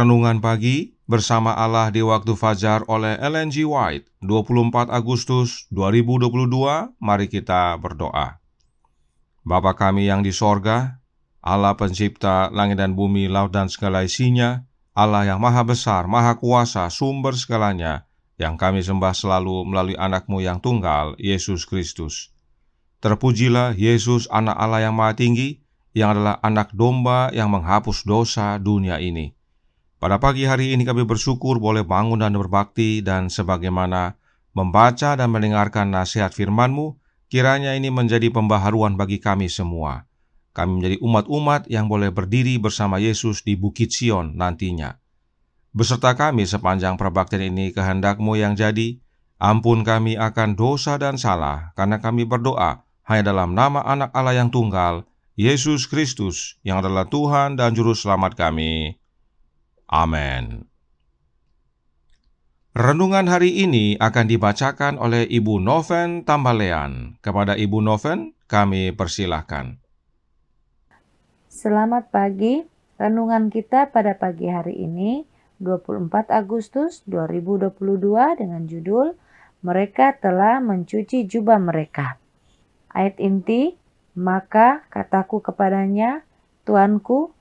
Renungan Pagi bersama Allah di Waktu Fajar oleh Ellen G. White, 24 Agustus 2022. Mari kita berdoa. Bapa kami yang di sorga, Allah pencipta langit dan bumi, laut dan segala isinya, Allah yang maha besar, maha kuasa, sumber segalanya, yang kami sembah selalu melalui anak-Mu yang tunggal, Yesus Kristus. Terpujilah Yesus, anak Allah yang maha tinggi, yang adalah anak domba yang menghapus dosa dunia ini. Pada pagi hari ini kami bersyukur boleh bangun dan berbakti, dan sebagaimana membaca dan mendengarkan nasihat firman-Mu, kiranya ini menjadi pembaharuan bagi kami semua. Kami menjadi umat-umat yang boleh berdiri bersama Yesus di Bukit Sion nantinya. Beserta kami sepanjang perbaktian ini kehendak-Mu yang jadi. Ampun kami akan dosa dan salah, karena kami berdoa hanya dalam nama anak Allah yang tunggal, Yesus Kristus, yang adalah Tuhan dan Juru Selamat kami. Amin. Renungan hari ini akan dibacakan oleh Ibu Noven Tambalean. Kepada Ibu Noven, kami persilahkan. Selamat pagi. Renungan kita pada pagi hari ini, 24 Agustus 2022 dengan judul Mereka telah mencuci jubah mereka. Ayat inti, maka kataku kepadanya, Tuanku,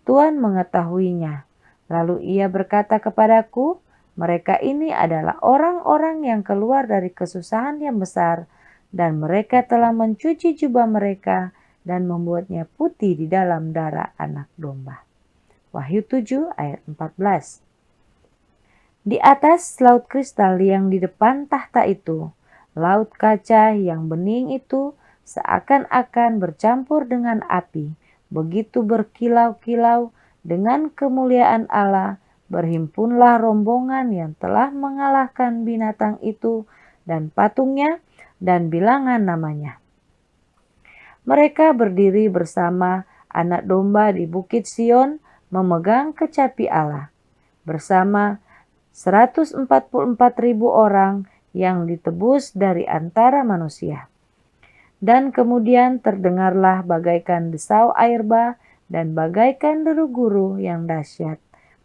Tuhan mengetahuinya. Lalu ia berkata kepadaku, mereka ini adalah orang-orang yang keluar dari kesusahan yang besar, dan mereka telah mencuci jubah mereka dan membuatnya putih di dalam darah anak domba. Wahyu 7 ayat 14. Di atas laut kristal yang di depan tahta itu, laut kaca yang bening itu seakan-akan bercampur dengan api, begitu berkilau-kilau. Dengan kemuliaan Allah, berhimpunlah rombongan yang telah mengalahkan binatang itu dan patungnya dan bilangan namanya. Mereka berdiri bersama anak domba di Bukit Sion memegang kecapi Allah, bersama 144.000 orang yang ditebus dari antara manusia. Dan kemudian terdengarlah bagaikan desau air bah dan bagaikan deru guru yang dahsyat,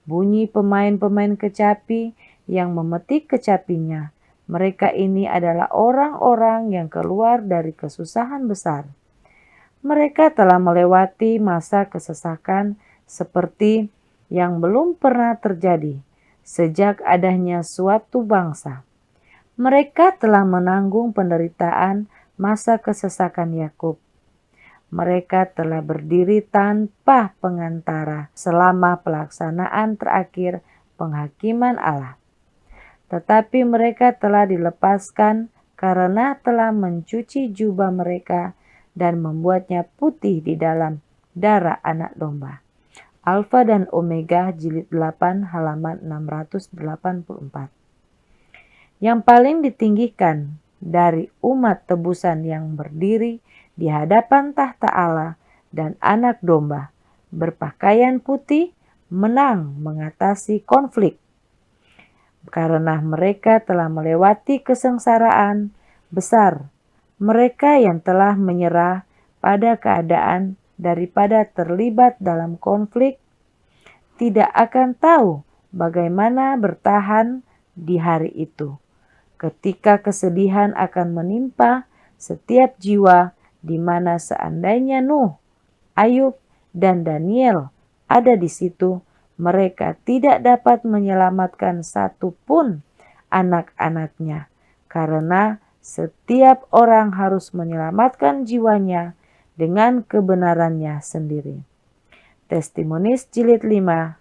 bunyi pemain-pemain kecapi yang memetik kecapinya. Mereka ini adalah orang-orang yang keluar dari kesusahan besar. Mereka telah melewati masa kesesakan seperti yang belum pernah terjadi sejak adanya suatu bangsa. Mereka telah menanggung penderitaan masa kesesakan Yakub. Mereka telah berdiri tanpa pengantara selama pelaksanaan terakhir penghakiman Allah. Tetapi mereka telah dilepaskan karena telah mencuci jubah mereka dan membuatnya putih di dalam darah anak domba. Alfa dan Omega jilid 8 halaman 684. Yang paling ditinggikan dari umat tebusan yang berdiri di hadapan tahta Allah dan anak domba, berpakaian putih, menang mengatasi konflik. Karena mereka telah melewati kesengsaraan besar, mereka yang telah menyerah pada keadaan daripada terlibat dalam konflik, tidak akan tahu bagaimana bertahan di hari itu. Ketika kesedihan akan menimpa setiap jiwa, di mana seandainya Nuh, Ayub, dan Daniel ada di situ, mereka tidak dapat menyelamatkan satu pun anak-anaknya, karena setiap orang harus menyelamatkan jiwanya dengan kebenarannya sendiri. Testimonis jilid 5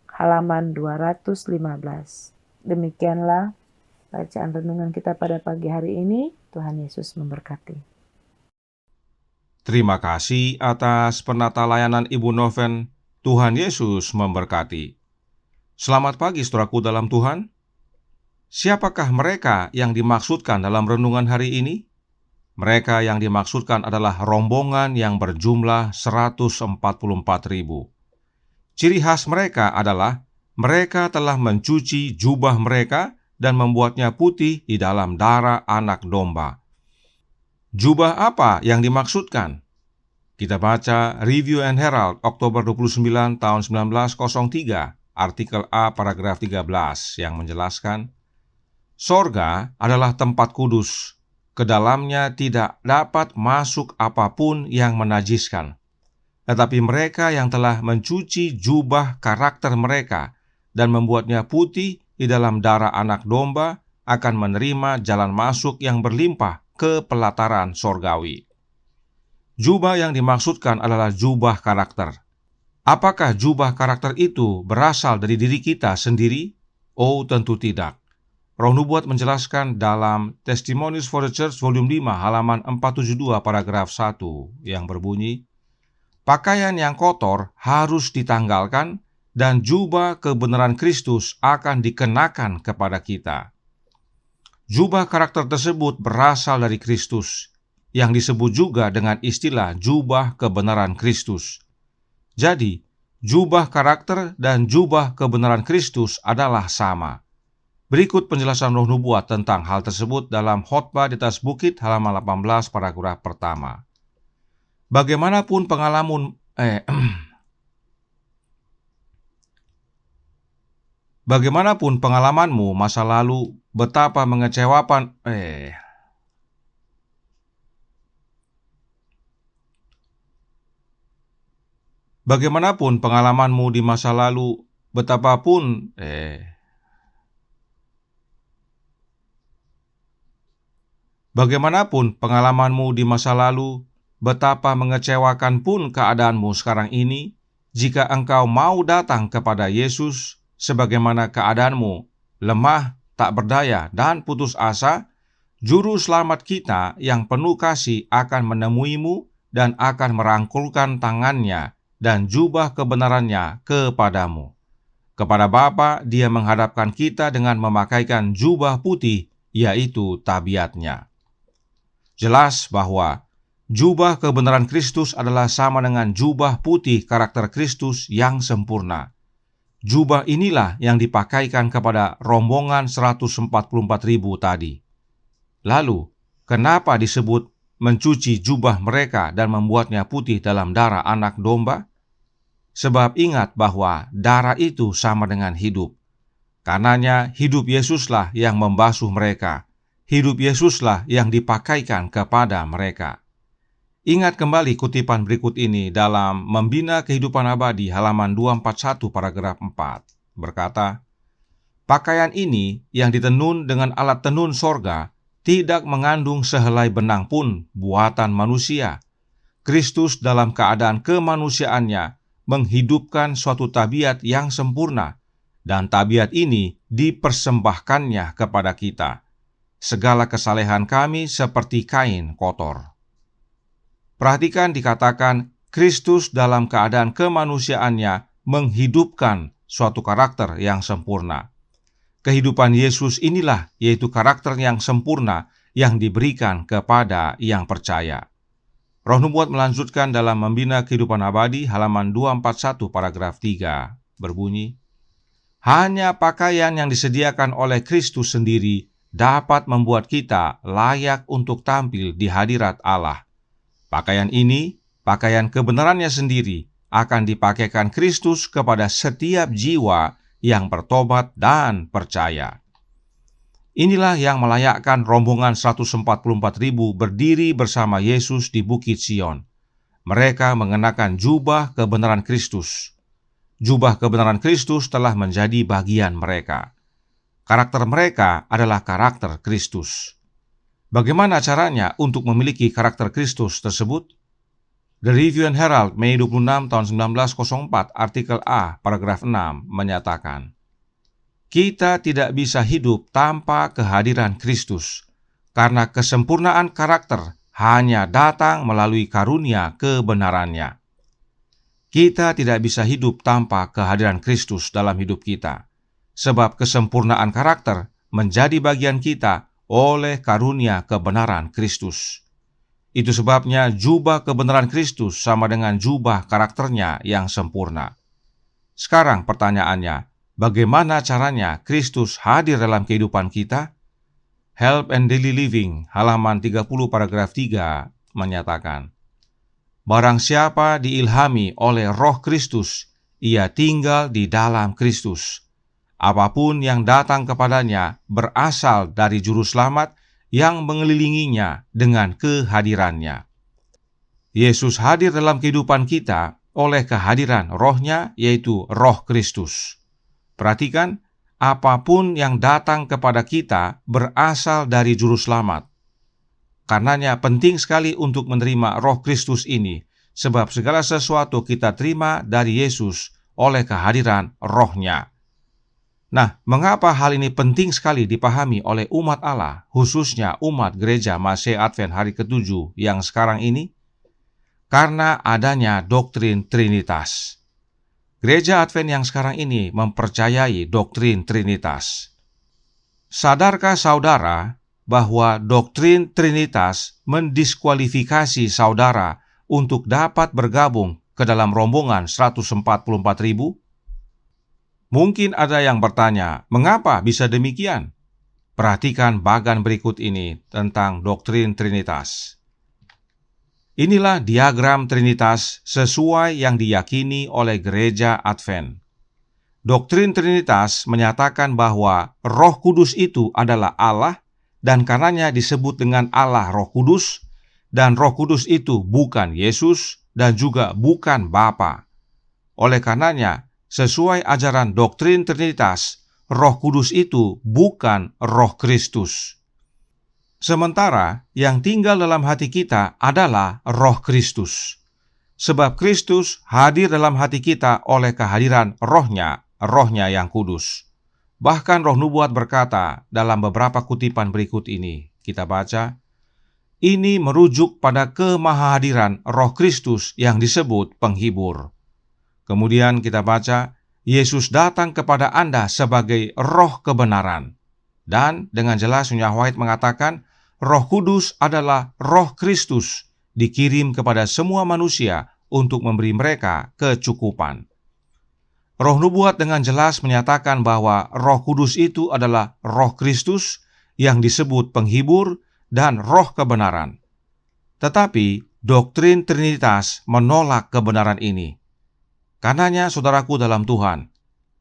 halaman 215. Demikianlah bacaan renungan kita pada pagi hari ini. Tuhan Yesus memberkati. Terima kasih atas penata layanan Ibu Noven. Tuhan Yesus memberkati. Selamat pagi saudaraku dalam Tuhan. Siapakah mereka yang dimaksudkan dalam renungan hari ini? Mereka yang dimaksudkan adalah rombongan yang berjumlah 144.000. Ciri khas mereka adalah mereka telah mencuci jubah mereka dan membuatnya putih di dalam darah anak domba. Jubah apa yang dimaksudkan? Kita baca Review and Herald Oktober 29 tahun 1903 artikel A paragraf 13 yang menjelaskan, sorga adalah tempat kudus, ke dalamnya tidak dapat masuk apapun yang menajiskan. Tetapi mereka yang telah mencuci jubah karakter mereka dan membuatnya putih di dalam darah anak domba akan menerima jalan masuk yang berlimpah ke pelataran sorgawi. Jubah yang dimaksudkan adalah jubah karakter. Apakah jubah karakter itu berasal dari diri kita sendiri? Oh, tentu tidak. Roh Nubuat menjelaskan dalam Testimonies for the Church volume 5 halaman 472 paragraf 1 yang berbunyi, pakaian yang kotor harus ditanggalkan dan jubah kebenaran Kristus akan dikenakan kepada kita. Jubah karakter tersebut berasal dari Kristus, yang disebut juga dengan istilah jubah kebenaran Kristus. Jadi, jubah karakter dan jubah kebenaran Kristus adalah sama. Berikut penjelasan Roh Nubuat tentang hal tersebut dalam Khotbah di atas Bukit halaman 18 paragraf pertama. Bagaimanapun pengalamanmu masa lalu betapa mengecewakan Bagaimanapun pengalamanmu di masa lalu, betapa mengecewakan pun keadaanmu sekarang ini, jika engkau mau datang kepada Yesus, sebagaimana keadaanmu lemah, tak berdaya, dan putus asa, Juru Selamat kita yang penuh kasih akan menemuimu dan akan merangkulkan tangannya dan jubah kebenarannya kepadamu. Kepada Bapa, Dia menghadapkan kita dengan memakaikan jubah putih, yaitu tabiatnya. Jelas bahwa jubah kebenaran Kristus adalah sama dengan jubah putih karakter Kristus yang sempurna. Jubah inilah yang dipakaikan kepada rombongan 144.000 tadi. Lalu, kenapa disebut mencuci jubah mereka dan membuatnya putih dalam darah anak domba? Sebab ingat bahwa darah itu sama dengan hidup. Karenanya hidup Yesuslah yang membasuh mereka. Hidup Yesuslah yang dipakaikan kepada mereka. Ingat kembali kutipan berikut ini dalam Membina Kehidupan Abadi halaman 241 paragraf 4. Berkata, pakaian ini yang ditenun dengan alat tenun sorga tidak mengandung sehelai benang pun buatan manusia. Kristus dalam keadaan kemanusiaannya menghidupkan suatu tabiat yang sempurna, dan tabiat ini dipersembahkannya kepada kita. Segala kesalehan kami seperti kain kotor. Perhatikan dikatakan Kristus dalam keadaan kemanusiaannya menghidupkan suatu karakter yang sempurna. Kehidupan Yesus inilah yaitu karakter yang sempurna yang diberikan kepada yang percaya. Roh Nubuat melanjutkan dalam Membina Kehidupan Abadi halaman 241 paragraf 3 berbunyi, hanya pakaian yang disediakan oleh Kristus sendiri dapat membuat kita layak untuk tampil di hadirat Allah. Pakaian ini, pakaian kebenarannya sendiri, akan dipakaikan Kristus kepada setiap jiwa yang bertobat dan percaya. Inilah yang melayakkan rombongan 144.000 berdiri bersama Yesus di Bukit Sion. Mereka mengenakan jubah kebenaran Kristus. Jubah kebenaran Kristus telah menjadi bagian mereka. Karakter mereka adalah karakter Kristus. Bagaimana caranya untuk memiliki karakter Kristus tersebut? The Review and Herald, Mei 26 tahun 1904, artikel A, paragraf 6, menyatakan, kita tidak bisa hidup tanpa kehadiran Kristus, karena kesempurnaan karakter hanya datang melalui karunia kebenarannya. Kita tidak bisa hidup tanpa kehadiran Kristus dalam hidup kita, sebab kesempurnaan karakter menjadi bagian kita oleh karunia kebenaran Kristus. Itu sebabnya jubah kebenaran Kristus sama dengan jubah karakternya yang sempurna. Sekarang pertanyaannya, bagaimana caranya Kristus hadir dalam kehidupan kita? Help and Daily Living, halaman 30 paragraf 3, menyatakan, barang siapa diilhami oleh Roh Kristus, ia tinggal di dalam Kristus. Apapun yang datang kepadanya berasal dari Juru Selamat yang mengelilinginya dengan kehadirannya. Yesus hadir dalam kehidupan kita oleh kehadiran Roh-Nya, yaitu Roh Kristus. Perhatikan, apapun yang datang kepada kita berasal dari Juru Selamat. Karenanya penting sekali untuk menerima Roh Kristus ini, sebab segala sesuatu kita terima dari Yesus oleh kehadiran Roh-Nya. Nah, mengapa hal ini penting sekali dipahami oleh umat Allah, khususnya umat gereja Masih Advent hari ke-7 yang sekarang ini? Karena adanya doktrin Trinitas. Gereja Advent yang sekarang ini mempercayai doktrin Trinitas. Sadarkah saudara bahwa doktrin Trinitas mendiskualifikasi saudara untuk dapat bergabung ke dalam rombongan 144.000? Mungkin ada yang bertanya, mengapa bisa demikian? Perhatikan bagan berikut ini tentang doktrin Trinitas. Inilah diagram Trinitas sesuai yang diyakini oleh gereja Advent. Doktrin Trinitas menyatakan bahwa Roh Kudus itu adalah Allah, dan karenanya disebut dengan Allah Roh Kudus, dan Roh Kudus itu bukan Yesus dan juga bukan Bapa. Oleh karenanya, sesuai ajaran doktrin Trinitas, Roh Kudus itu bukan Roh Kristus. Sementara yang tinggal dalam hati kita adalah Roh Kristus. Sebab Kristus hadir dalam hati kita oleh kehadiran Roh-Nya, Roh-Nya yang kudus. Bahkan Roh Nubuat berkata dalam beberapa kutipan berikut ini, kita baca, ini merujuk pada kemahahadiran Roh Kristus yang disebut penghibur. Kemudian kita baca, Yesus datang kepada Anda sebagai Roh kebenaran. Dan dengan jelas Nyonya White mengatakan, Roh Kudus adalah Roh Kristus, dikirim kepada semua manusia untuk memberi mereka kecukupan. Roh Nubuat dengan jelas menyatakan bahwa Roh Kudus itu adalah Roh Kristus yang disebut penghibur dan Roh kebenaran. Tetapi doktrin Trinitas menolak kebenaran ini. Karenanya, saudaraku dalam Tuhan,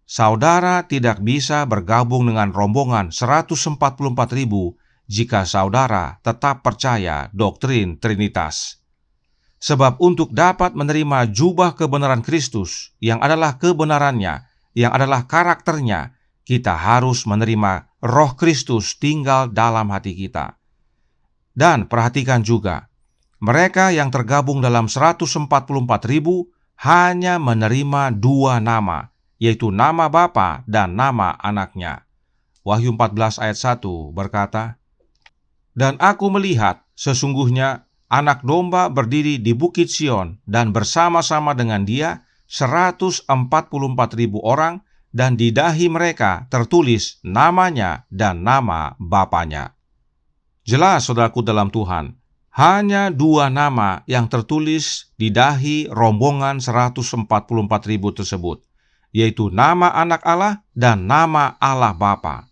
saudara tidak bisa bergabung dengan rombongan 144.000 jika saudara tetap percaya doktrin Trinitas. Sebab untuk dapat menerima jubah kebenaran Kristus, yang adalah kebenarannya, yang adalah karakternya, kita harus menerima Roh Kristus tinggal dalam hati kita. Dan perhatikan juga, mereka yang tergabung dalam 144.000 hanya menerima 2 nama, yaitu nama Bapa dan nama anaknya. Wahyu 14 ayat 1 berkata, dan aku melihat sesungguhnya anak domba berdiri di Bukit Sion dan bersama-sama dengan dia 144.000 orang, dan di dahi mereka tertulis namanya dan nama Bapanya. Jelas, saudaraku dalam Tuhan, hanya 2 nama yang tertulis di dahi rombongan 144.000 tersebut, yaitu nama anak Allah dan nama Allah Bapa.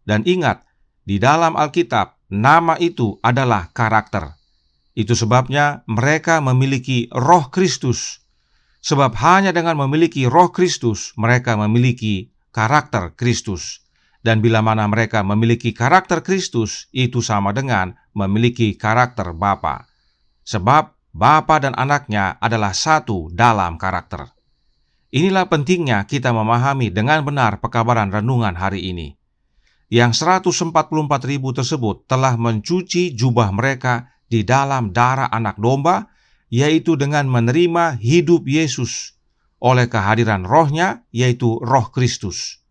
Dan ingat, di dalam Alkitab, nama itu adalah karakter. Itu sebabnya mereka memiliki Roh Kristus. Sebab hanya dengan memiliki Roh Kristus, mereka memiliki karakter Kristus. Dan bila mana mereka memiliki karakter Kristus, itu sama dengan memiliki karakter Bapa. Sebab Bapa dan anaknya adalah satu dalam karakter. Inilah pentingnya kita memahami dengan benar pekabaran renungan hari ini. Yang 144.000 tersebut telah mencuci jubah mereka di dalam darah anak domba, yaitu dengan menerima hidup Yesus oleh kehadiran Roh-Nya, yaitu Roh Kristus.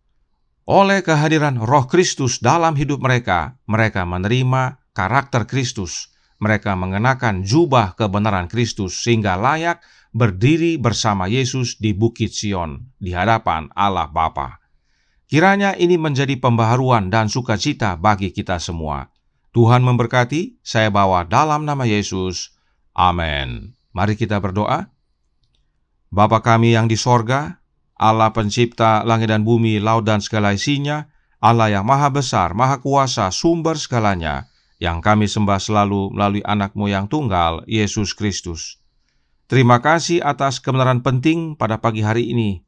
Oleh kehadiran Roh Kristus dalam hidup mereka, mereka menerima karakter Kristus. Mereka mengenakan jubah kebenaran Kristus sehingga layak berdiri bersama Yesus di Bukit Sion di hadapan Allah Bapa. Kiranya ini menjadi pembaharuan dan sukacita bagi kita semua. Tuhan memberkati, saya bawa dalam nama Yesus. Amin. Mari kita berdoa. Bapa kami yang di sorga, Allah pencipta langit dan bumi, laut dan segala isinya, Allah yang maha besar, maha kuasa, sumber segalanya, yang kami sembah selalu melalui anak-Mu yang tunggal, Yesus Kristus. Terima kasih atas kebenaran penting pada pagi hari ini,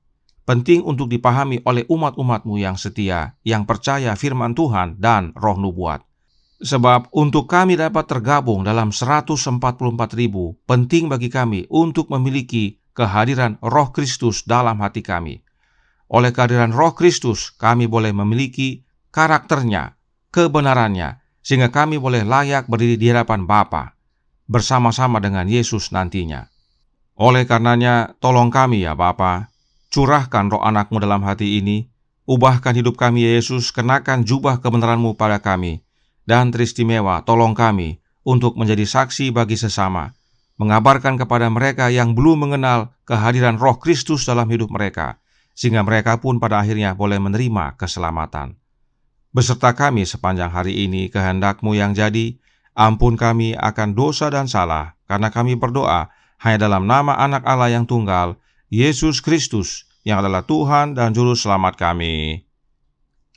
penting untuk dipahami oleh umat-umat-Mu yang setia, yang percaya firman Tuhan dan roh nubuat. Sebab untuk kami dapat tergabung dalam 144.000, penting bagi kami untuk memiliki kehadiran Roh Kristus dalam hati kami. Oleh kehadiran Roh Kristus, kami boleh memiliki karakternya, kebenarannya, sehingga kami boleh layak berdiri di hadapan Bapa bersama-sama dengan Yesus nantinya. Oleh karenanya, tolong kami ya Bapa, curahkan roh anak-Mu dalam hati ini, ubahkan hidup kami ya Yesus, kenakan jubah kebenaran-Mu pada kami, dan teristimewa tolong kami untuk menjadi saksi bagi sesama, mengabarkan kepada mereka yang belum mengenal kehadiran Roh Kristus dalam hidup mereka, sehingga mereka pun pada akhirnya boleh menerima keselamatan. Beserta kami sepanjang hari ini kehendak-Mu yang jadi, ampun kami akan dosa dan salah, karena kami berdoa hanya dalam nama Anak Allah yang tunggal, Yesus Kristus, yang adalah Tuhan dan Juru Selamat kami.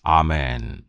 Amin.